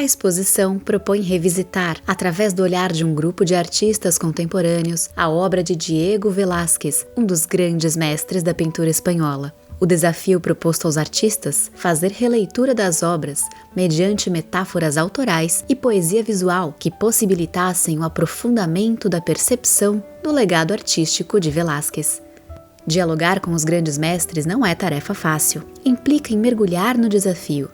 A exposição propõe revisitar, através do olhar de um grupo de artistas contemporâneos, a obra de Diego Velázquez, um dos grandes mestres da pintura espanhola. O desafio proposto aos artistas, fazer releitura das obras mediante metáforas autorais e poesia visual que possibilitassem o aprofundamento da percepção do legado artístico de Velázquez. Dialogar com os grandes mestres não é tarefa fácil. Implica em mergulhar no desafio,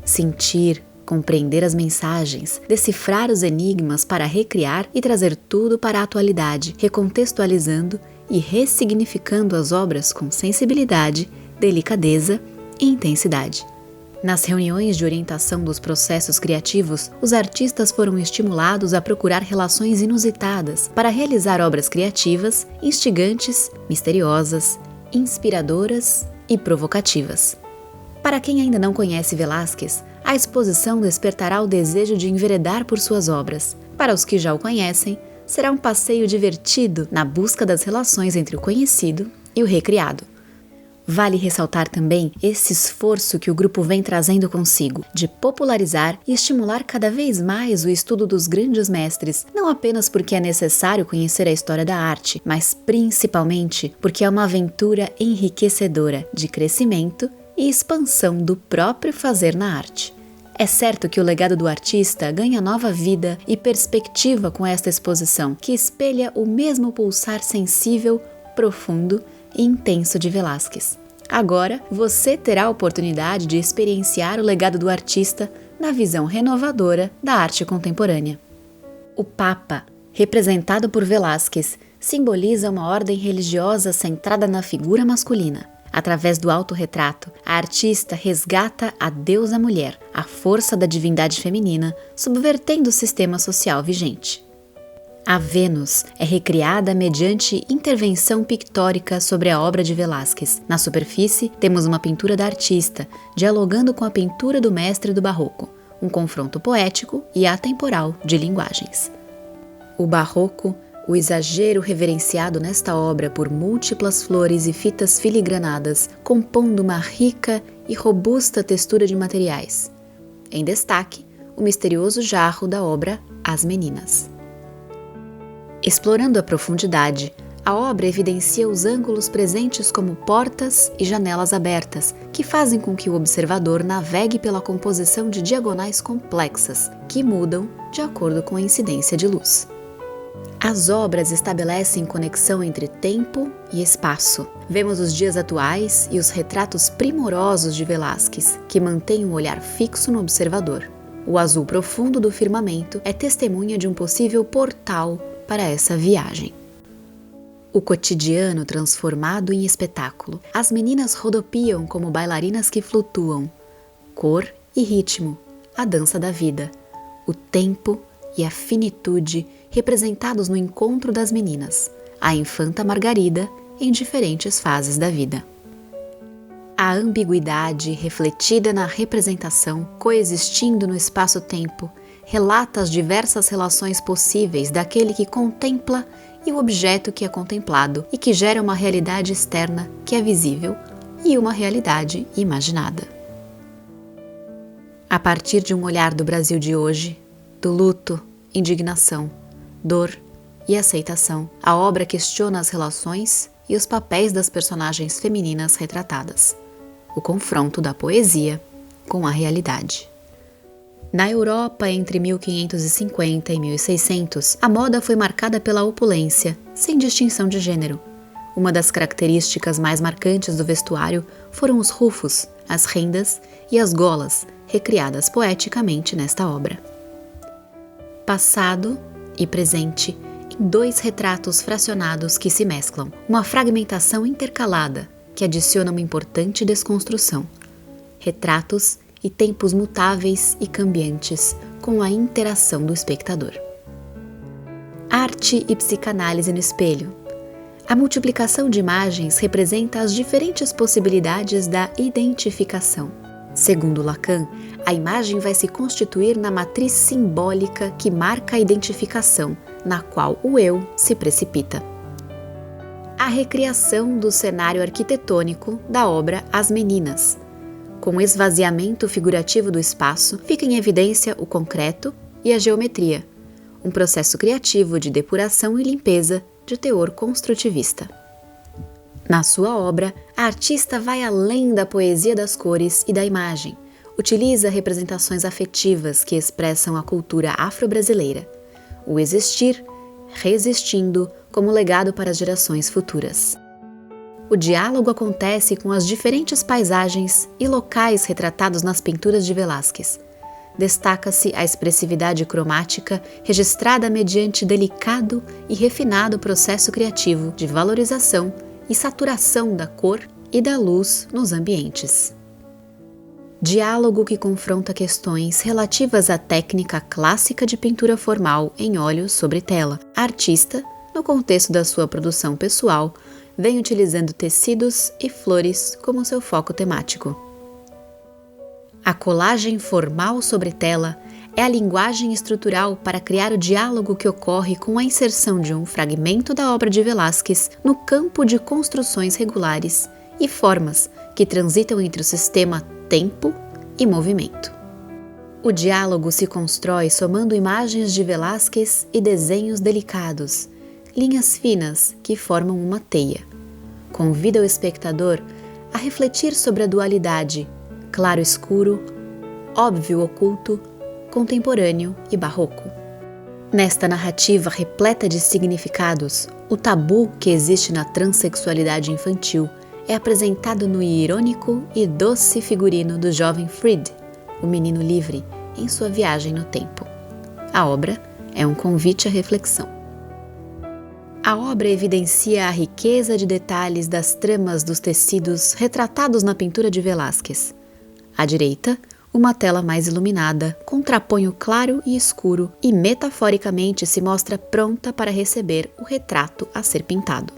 sentir, compreender as mensagens, decifrar os enigmas para recriar e trazer tudo para a atualidade, recontextualizando e ressignificando as obras com sensibilidade, delicadeza e intensidade. Nas reuniões de orientação dos processos criativos, os artistas foram estimulados a procurar relações inusitadas para realizar obras criativas, instigantes, misteriosas, inspiradoras e provocativas. Para quem ainda não conhece Velázquez, a exposição despertará o desejo de enveredar por suas obras. Para os que já o conhecem, será um passeio divertido na busca das relações entre o conhecido e o recriado. Vale ressaltar também esse esforço que o grupo vem trazendo consigo, de popularizar e estimular cada vez mais o estudo dos grandes mestres, não apenas porque é necessário conhecer a história da arte, mas principalmente porque é uma aventura enriquecedora de crescimento e expansão do próprio fazer na arte. É certo que o legado do artista ganha nova vida e perspectiva com esta exposição, que espelha o mesmo pulsar sensível, profundo e intenso de Velázquez. Agora, você terá a oportunidade de experienciar o legado do artista na visão renovadora da arte contemporânea. O Papa, representado por Velázquez, simboliza uma ordem religiosa centrada na figura masculina. Através do autorretrato, a artista resgata a deusa mulher, a força da divindade feminina, subvertendo o sistema social vigente. A Vênus é recriada mediante intervenção pictórica sobre a obra de Velázquez. Na superfície, temos uma pintura da artista, dialogando com a pintura do mestre do Barroco, um confronto poético e atemporal de linguagens. O Barroco, o exagero reverenciado nesta obra por múltiplas flores e fitas filigranadas, compondo uma rica e robusta textura de materiais. Em destaque, o misterioso jarro da obra As Meninas. Explorando a profundidade, a obra evidencia os ângulos presentes como portas e janelas abertas, que fazem com que o observador navegue pela composição de diagonais complexas, que mudam de acordo com a incidência de luz. As obras estabelecem conexão entre tempo e espaço. Vemos os dias atuais e os retratos primorosos de Velázquez, que mantêm um olhar fixo no observador. O azul profundo do firmamento é testemunha de um possível portal para essa viagem. O cotidiano transformado em espetáculo. As meninas rodopiam como bailarinas que flutuam. Cor e ritmo, a dança da vida. O tempo e a finitude representados no encontro das meninas, a infanta Margarida em diferentes fases da vida. A ambiguidade refletida na representação, coexistindo no espaço-tempo, relata as diversas relações possíveis daquele que contempla e o objeto que é contemplado, e que gera uma realidade externa que é visível e uma realidade imaginada. A partir de um olhar do Brasil de hoje, do luto, indignação, dor e aceitação, a obra questiona as relações e os papéis das personagens femininas retratadas, o confronto da poesia com a realidade. Na Europa, entre 1550 e 1600, a moda foi marcada pela opulência, sem distinção de gênero. Uma das características mais marcantes do vestuário foram os rufos, as rendas e as golas, recriadas poeticamente nesta obra. Passado e presente, em dois retratos fracionados que se mesclam, uma fragmentação intercalada que adiciona uma importante desconstrução. Retratos e tempos mutáveis e cambiantes com a interação do espectador. Arte e psicanálise no espelho. A multiplicação de imagens representa as diferentes possibilidades da identificação. Segundo Lacan, a imagem vai se constituir na matriz simbólica que marca a identificação, na qual o eu se precipita. A recriação do cenário arquitetônico da obra As Meninas. com o esvaziamento figurativo do espaço, fica em evidência o concreto e a geometria, um processo criativo de depuração e limpeza de teor construtivista. Na sua obra, a artista vai além da poesia das cores e da imagem. Utiliza representações afetivas que expressam a cultura afro-brasileira, o existir, resistindo como legado para as gerações futuras. O diálogo acontece com as diferentes paisagens e locais retratados nas pinturas de Velázquez. Destaca-se a expressividade cromática registrada mediante delicado e refinado processo criativo de valorização e saturação da cor e da luz nos ambientes. Diálogo que confronta questões relativas à técnica clássica de pintura formal em óleo sobre tela. A artista, no contexto da sua produção pessoal, vem utilizando tecidos e flores como seu foco temático. A colagem formal sobre tela é a linguagem estrutural para criar o diálogo que ocorre com a inserção de um fragmento da obra de Velázquez no campo de construções regulares e formas que transitam entre o sistema tempo e movimento. O diálogo se constrói somando imagens de Velázquez e desenhos delicados, linhas finas que formam uma teia. Convida o espectador a refletir sobre a dualidade claro-escuro, óbvio-oculto, contemporâneo e barroco. Nesta narrativa repleta de significados, o tabu que existe na transexualidade infantil é apresentado no irônico e doce figurino do jovem Fried, o menino livre, em sua viagem no tempo. A obra é um convite à reflexão. A obra evidencia a riqueza de detalhes das tramas dos tecidos retratados na pintura de Velázquez. À direita, uma tela mais iluminada contrapõe o claro e escuro e metaforicamente se mostra pronta para receber o retrato a ser pintado.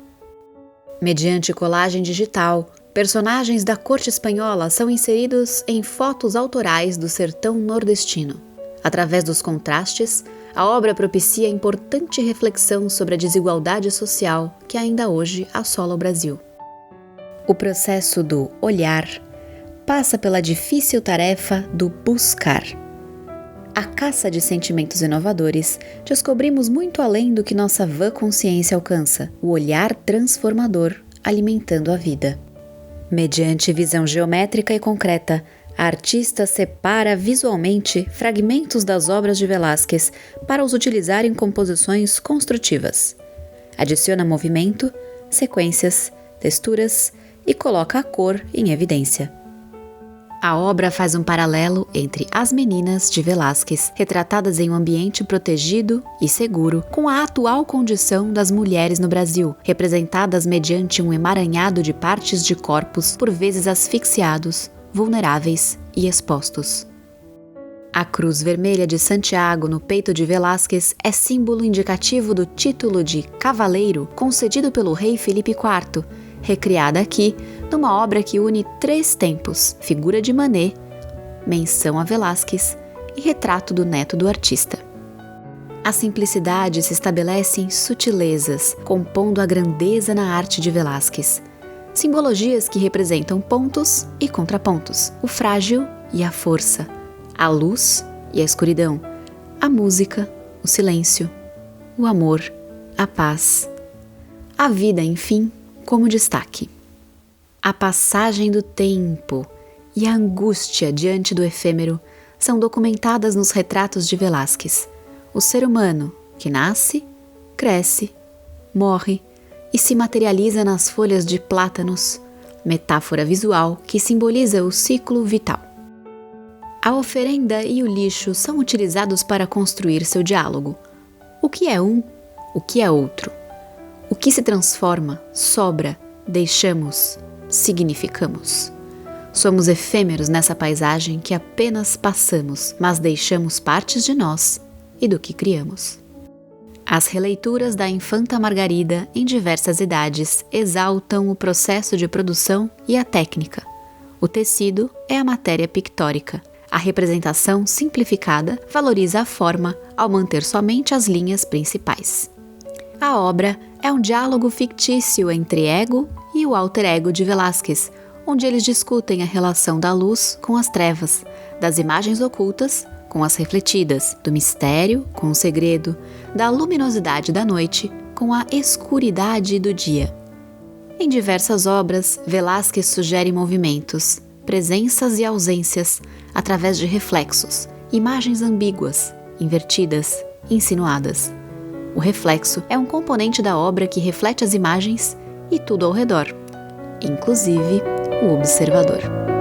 Mediante colagem digital, personagens da corte espanhola são inseridos em fotos autorais do sertão nordestino. Através dos contrastes, a obra propicia importante reflexão sobre a desigualdade social que ainda hoje assola o Brasil. O processo do olhar passa pela difícil tarefa do buscar. À caça de sentimentos inovadores, descobrimos muito além do que nossa vã consciência alcança, o olhar transformador alimentando a vida. Mediante visão geométrica e concreta, a artista separa visualmente fragmentos das obras de Velázquez para os utilizar em composições construtivas. Adiciona movimento, sequências, texturas e coloca a cor em evidência. A obra faz um paralelo entre as meninas de Velázquez, retratadas em um ambiente protegido e seguro, com a atual condição das mulheres no Brasil, representadas mediante um emaranhado de partes de corpos, por vezes asfixiados, vulneráveis e expostos. A cruz vermelha de Santiago no peito de Velázquez é símbolo indicativo do título de cavaleiro concedido pelo rei Filipe IV, recriada aqui numa obra que une 3 tempos, figura de Manet, menção a Velázquez e retrato do neto do artista. A simplicidade se estabelece em sutilezas, compondo a grandeza na arte de Velázquez. Simbologias que representam pontos e contrapontos, o frágil e a força, a luz e a escuridão, a música, o silêncio, o amor, a paz, a vida, enfim, como destaque. A passagem do tempo e a angústia diante do efêmero são documentadas nos retratos de Velázquez. O ser humano que nasce, cresce, morre e se materializa nas folhas de plátanos, metáfora visual que simboliza o ciclo vital. A oferenda e o lixo são utilizados para construir seu diálogo. O que é um, o que é outro? O que se transforma, sobra, deixamos, significamos. Somos efêmeros nessa paisagem que apenas passamos, mas deixamos partes de nós e do que criamos. As releituras da Infanta Margarida em diversas idades exaltam o processo de produção e a técnica. O tecido é a matéria pictórica. A representação simplificada valoriza a forma ao manter somente as linhas principais. A obra é um diálogo fictício entre ego e o alter ego de Velázquez, onde eles discutem a relação da luz com as trevas, das imagens ocultas com as refletidas, do mistério com o segredo, da luminosidade da noite com a escuridade do dia. Em diversas obras, Velázquez sugere movimentos, presenças e ausências através de reflexos, imagens ambíguas, invertidas, insinuadas. O reflexo é um componente da obra que reflete as imagens e tudo ao redor, inclusive o observador.